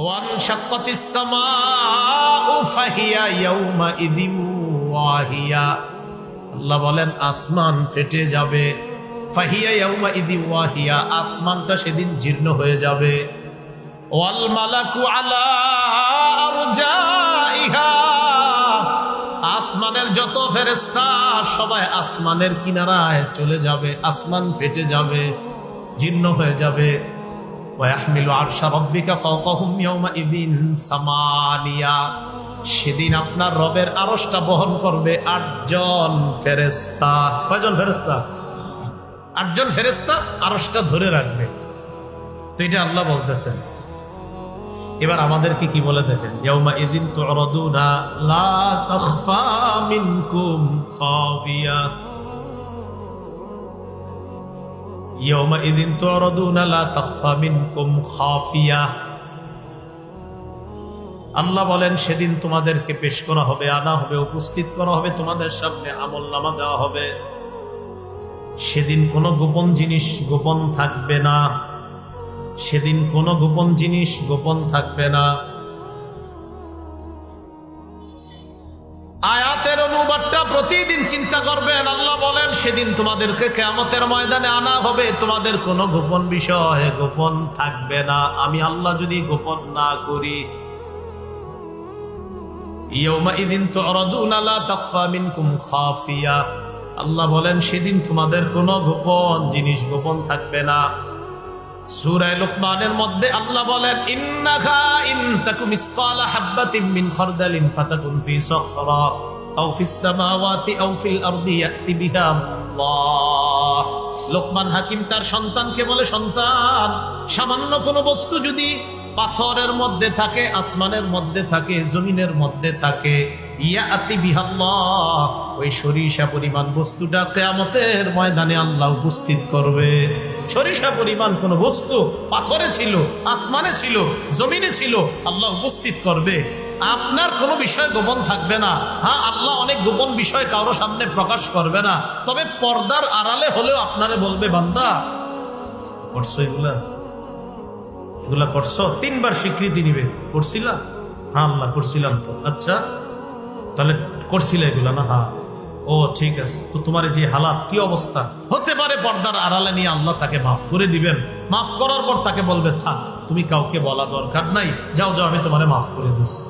ওয়ানশাক্কাতিস সামাউ ফাহিয়া ইয়াউমাইযিন ওয়াহিয়া। আল্লাহ বলেন আসমান ফেটে যাবে। ফাহিয়া ইয়াউমাইযিন ওয়াহিয়া, আসমানটা সেদিন জীর্ণ হয়ে যাবে। ওয়াল মালাকু আলা আরজাইহা, আসমানের যত ফেরেশতা সবাই আসমানের কিনারায় চলে যাবে। আসমান ফেটে যাবে, জীর্ণ হয়ে যাবে। ওয়াহমিলু আরশা রাব্বিকা ফাওকাহুম ইয়াউমাইযিন সামানিয়া, সেদিন আপনার রবের আরশটা বহন করবে 8 জন ফেরেশতা। কয়জন ফেরেশতা? 8 জন ফেরেশতা আরশটা ধরে রাখবে। তো এটা আল্লাহ বলতেছেন। এবার আমাদেরকে কি বলে দেখেন, ইয়াউমাইযিন তু'রাদুনা লা তাখফা মিনকুম খাফিয়া। ইয়াউমাইযিন তু'রাদুনা লা তাখফা মিনকুম খাফিয়া। আল্লাহ বলেন সেদিন তোমাদেরকে পেশ করা হবে, আনা হবে, উপস্থিত করা হবে, তোমাদের সামনে আমলনামা দেওয়া হবে। সেদিন কোনো গোপন জিনিস গোপন থাকবে না। সেদিন কোনো গোপন জিনিস গোপন থাকবে না। আয়াতের অনুবাদটা প্রতিদিন চিন্তা করবেন। আল্লাহ বলেন সেদিন তোমাদেরকে কিয়ামতের ময়দানে আনা হবে, তোমাদের কোনো গোপন বিষয় গোপন থাকবে না, আমি আল্লাহ যদি গোপন না করি। ইয়াউমাইযিন তু'রাদুনা লা তাখফা মিনকুম খাফিয়া, আল্লাহ বলেন সেদিন তোমাদের কোনো গোপন জিনিস গোপন থাকবে না। সূরা লুকমানের মধ্যে আল্লাহ বলেন ইন্নাকা ইন তাকুম মিসকালা হাববাতিন মিন খারদালিন ফাতাকুন ফি সাখরা আও ফিস সামাওয়াতি আও ফিল আরদি ইয়াতি বিহা আল্লাহ। লোকমান হাকিম তার সন্তানকে বলে, সন্তান, সামান্য কোনো বস্তু যদি পাথরের মধ্যে থাকে, আসমানের মধ্যে থাকে, জমিনের মধ্যে থাকে, ইয়াতি বিহা আল্লাহ, ওই সরিষা পরিমাণ বস্তুটা কিয়ামতের ময়দানে আল্লাহ উপস্থিত করবে। সরিষা পরিমাণ কোন বস্তু পাথরে ছিল, আসমানে ছিল, জমিনে ছিল, আল্লাহ উপস্থিত করবে। আপনার কোনো বিষয় গোপন থাকবে না। হ্যাঁ, আল্লাহ অনেক গোপন বিষয় কারো সামনে প্রকাশ করবে না, তবে পর্দার আড়ালে হলেও আপনারে বলবে, বান্দা করছো এগুলা, এগুলা করছো। 3 বার স্বীকৃতি নিবে, করছিলা? হ্যাঁ আল্লাহ করছিলাম তো। আচ্ছা তাহলে করছিলে এগুলা না? হ্যাঁ। ও ঠিক আছে, তো তোমার যে হালাত কি অবস্থা হতে পারে, পর্দার আড়ালে নিয়ে আল্লাহ তাকে মাফ করে দিবেন। মাফ করার পর তাকে বলবে, থাক, তুমি কাউকে বলা দরকার নাই, যাও যাও, আমি তোমারে মাফ করে দিচ্ছি।